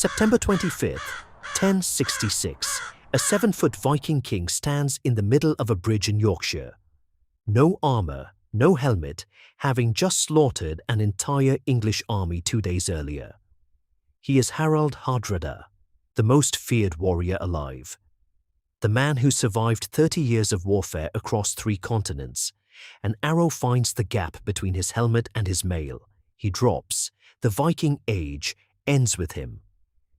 September 25th, 1066, a 7-foot Viking king stands in the middle of a bridge in Yorkshire. No armor, no helmet, having just slaughtered an entire English army 2 days earlier. He is HaraldHardrada, the most feared warrior alive. The man who survived 30 years of warfare across 3 continents. An arrow finds the gap between his helmet and his mail. He drops. The Viking age ends with him.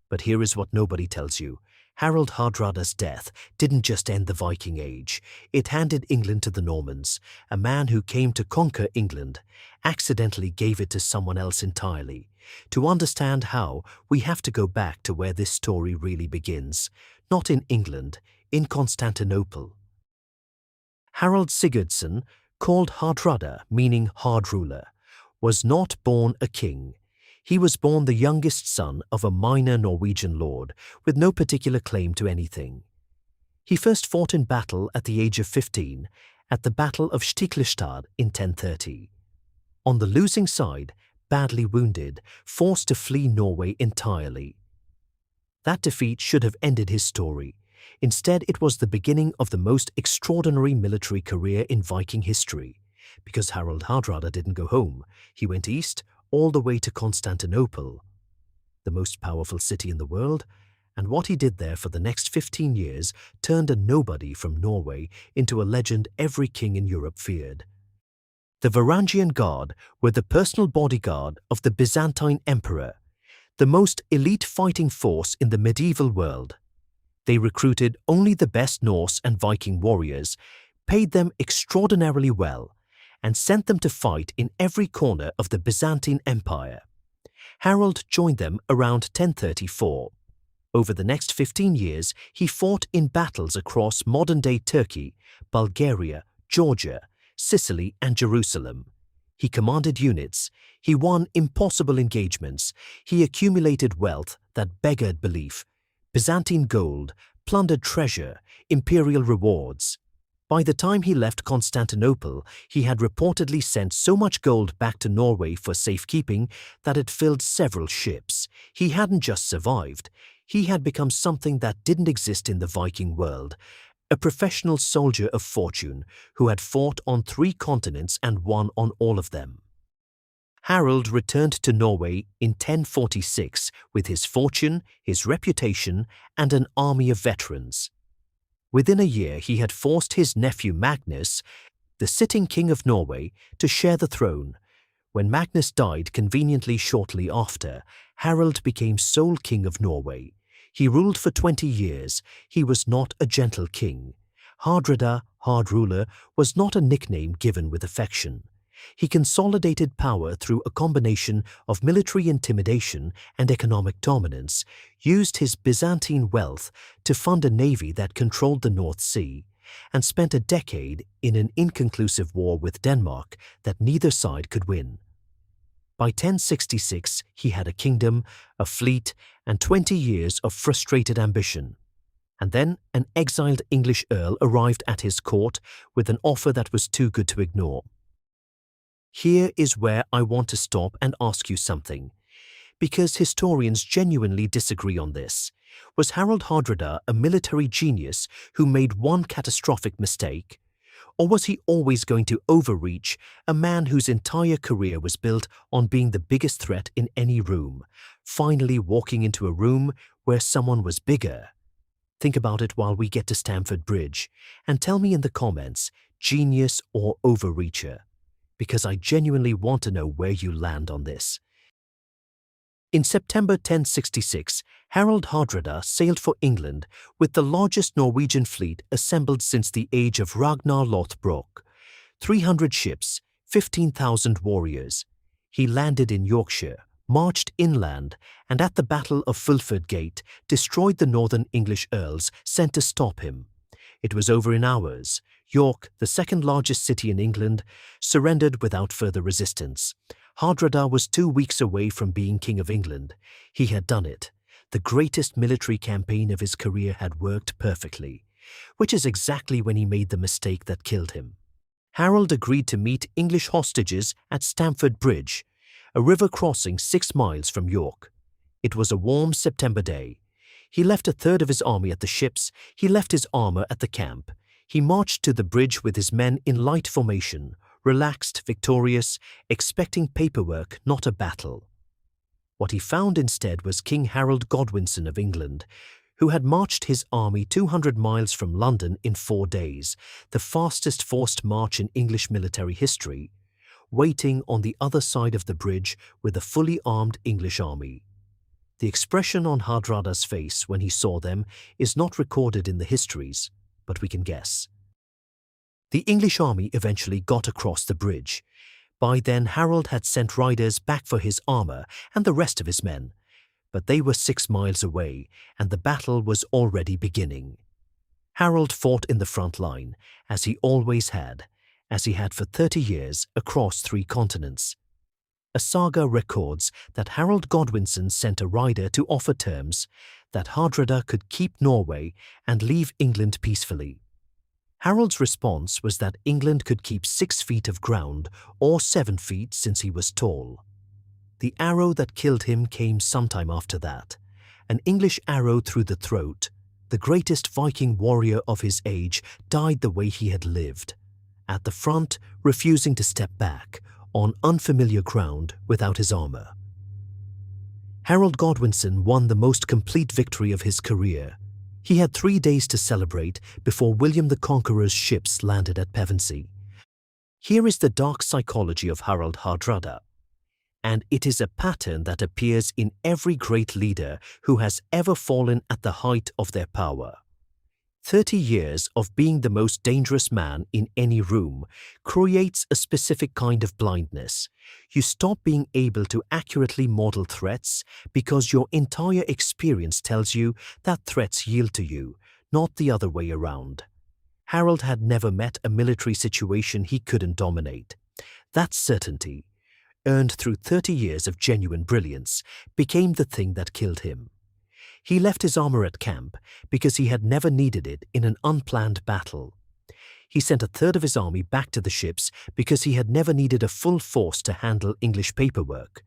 But here is what nobody tells you. HaraldHardrada's death didn't just end the Viking age. It handed England to the Normans. A man who came to conquer England accidentally gave it to someone else entirely. To understand how, we have to go back to where this story really begins. Not in England, in Constantinople. Harald Sigurdsson, called HARDRADA, meaning hard ruler, was not born a king. He was born the youngest son of a minor Norwegian lord with no particular claim to anything. He first fought in battle at the age of 15 at the Battle of Stiklestad in 1030. On the losing side, badly wounded, forced to flee Norway entirely. That defeat should have ended his story. Instead, it was the beginning of the most extraordinary military career in Viking history. Because HaraldHardrada didn't go home, he went east, all the way to Constantinople, the most powerful city in the world, and what he did there for the next 15 years turned a nobody from Norway into a legend every king in Europe feared. The Varangian Guard were the personal bodyguard of the Byzantine Emperor, the most elite fighting force in the medieval world. They recruited only the best Norse and Viking warriors, paid them extraordinarily well, and sent them to fight in every corner of the Byzantine Empire. Harald joined them around 1034. Over the next 15 years, he fought in battles across modern-day Turkey, Bulgaria, Georgia, Sicily, and Jerusalem. He commanded units, he won impossible engagements, he accumulated wealth that beggared belief, Byzantine gold, plundered treasure, imperial rewards. By the time he left Constantinople, he had reportedly sent so much gold back to Norway for safekeeping that it filled several ships. He hadn't just survived, he had become something that didn't exist in the Viking world, a professional soldier of fortune who had fought on 3 continents and won on all of them. Harald returned to Norway in 1046 with his fortune, his reputation, and an army of veterans. Within a year, he had forced his nephew Magnus, the sitting king of Norway, to share the throne. When Magnus died conveniently shortly after, Harald became sole king of Norway. He ruled for 20 years. He was not a gentle king. HARDRADA, hard ruler, was not a nickname given with affection. He consolidated power through a combination of military intimidation and economic dominance, used his Byzantine wealth to fund a navy that controlled the North Sea, and spent a decade in an inconclusive war with Denmark that neither side could win. By 1066, he had a kingdom, a fleet, and 20 years of frustrated ambition. And then an exiled English earl arrived at his court with an offer that was too good to ignore. Here is where I want to stop and ask you something, because historians genuinely disagree on this. Was HaraldHardrada a military genius who made one catastrophic mistake? Or was he always going to overreach, a man whose entire career was built on being the biggest threat in any room, finally walking into a room where someone was bigger? Think about it while we get to Stamford Bridge, and tell me in the comments, genius or overreacher, because I genuinely want to know where you land on this. In September 1066, HaraldHardrada sailed for England with the largest Norwegian fleet assembled since the age of Ragnar Lothbrok. 300 ships, 15,000 warriors. He landed in Yorkshire, marched inland, and at the Battle of Fulford Gate destroyed the northern English earls sent to stop him. It was over in hours. York, the second largest city in England, surrendered without further resistance. Hardrada was 2 weeks away from being King of England. He had done it. The greatest military campaign of his career had worked perfectly, which is exactly when he made the mistake that killed him. Harald agreed to meet English hostages at Stamford Bridge, a river crossing 6 miles from York. It was a warm September day. He left a third of his army at the ships. He left his armor at the camp. He marched to the bridge with his men in light formation, relaxed, victorious, expecting paperwork, not a battle. What he found instead was King Harold Godwinson of England, who had marched his army 200 miles from London in 4 days, the fastest forced march in English military history, waiting on the other side of the bridge with a fully armed English army. The expression on HARDRADA's face when he saw them is not recorded in the histories, but we can guess. The English army eventually got across the bridge. By then Harold had sent riders back for his armor and the rest of his men, but they were 6 miles away and the battle was already beginning. Harold fought in the front line, as he always had, as he had for 30 years across 3 continents. A saga records that Harold Godwinson sent a rider to offer terms that HARDRADA could keep Norway and leave England peacefully. Harold's response was that England could keep 6 feet of ground, or 7 feet since he was tall. The arrow that killed him came sometime after that, an English arrow through the throat. The greatest Viking warrior of his age died the way he had lived, at the front, refusing to step back, on unfamiliar ground without his armor. Harold Godwinson won the most complete victory of his career. He had 3 days to celebrate before William the Conqueror's ships landed at Pevensey. Here is the dark psychology of HaraldHardrada, and it is a pattern that appears in every great leader who has ever fallen at the height of their power. 30 years of being the most dangerous man in any room creates a specific kind of blindness. You stop being able to accurately model threats because your entire experience tells you that threats yield to you, not the other way around. Harold had never met a military situation he couldn't dominate. That certainty, earned through 30 years of genuine brilliance, became the thing that killed him. He left his armor at camp because he had never needed it in an unplanned battle. He sent a third of his army back to the ships because he had never needed a full force to handle English paperwork.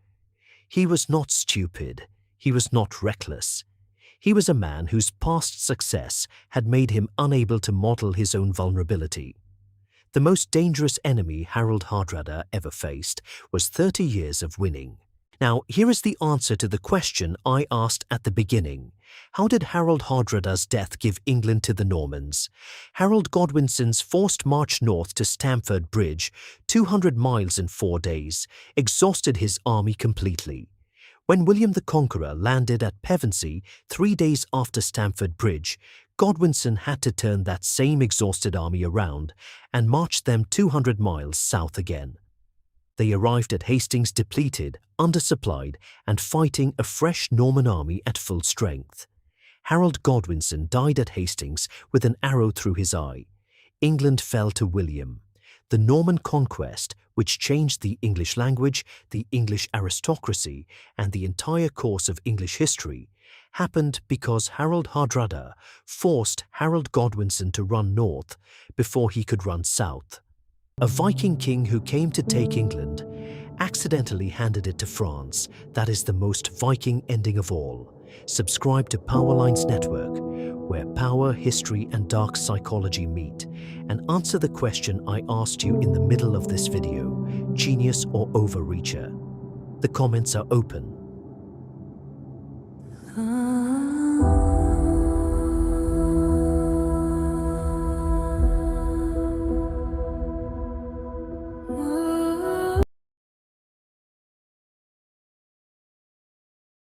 He was not stupid. He was not reckless. He was a man whose past success had made him unable to model his own vulnerability. The most dangerous enemy HaraldHardrada ever faced was 30 years of winning. Now, here is the answer to the question I asked at the beginning. How did HaraldHardrada's death give England to the Normans? Harold Godwinson's forced march north to Stamford Bridge, 200 miles in 4 days, exhausted his army completely. When William the Conqueror landed at Pevensey 3 days after Stamford Bridge, Godwinson had to turn that same exhausted army around and march them 200 miles south again. They arrived at Hastings depleted, undersupplied, and fighting a fresh Norman army at full strength. Harold Godwinson died at Hastings with an arrow through his eye. England fell to William. The Norman conquest, which changed the English language, the English aristocracy, and the entire course of English history, happened because HaraldHardrada forced Harold Godwinson to run north before he could run south. A Viking king who came to take England accidentally handed it to France. That is the most Viking ending of all. Subscribe to Powerlines Network, where power, history, and dark psychology meet, and answer the question I asked you in the middle of this video: genius or overreacher? The comments are open.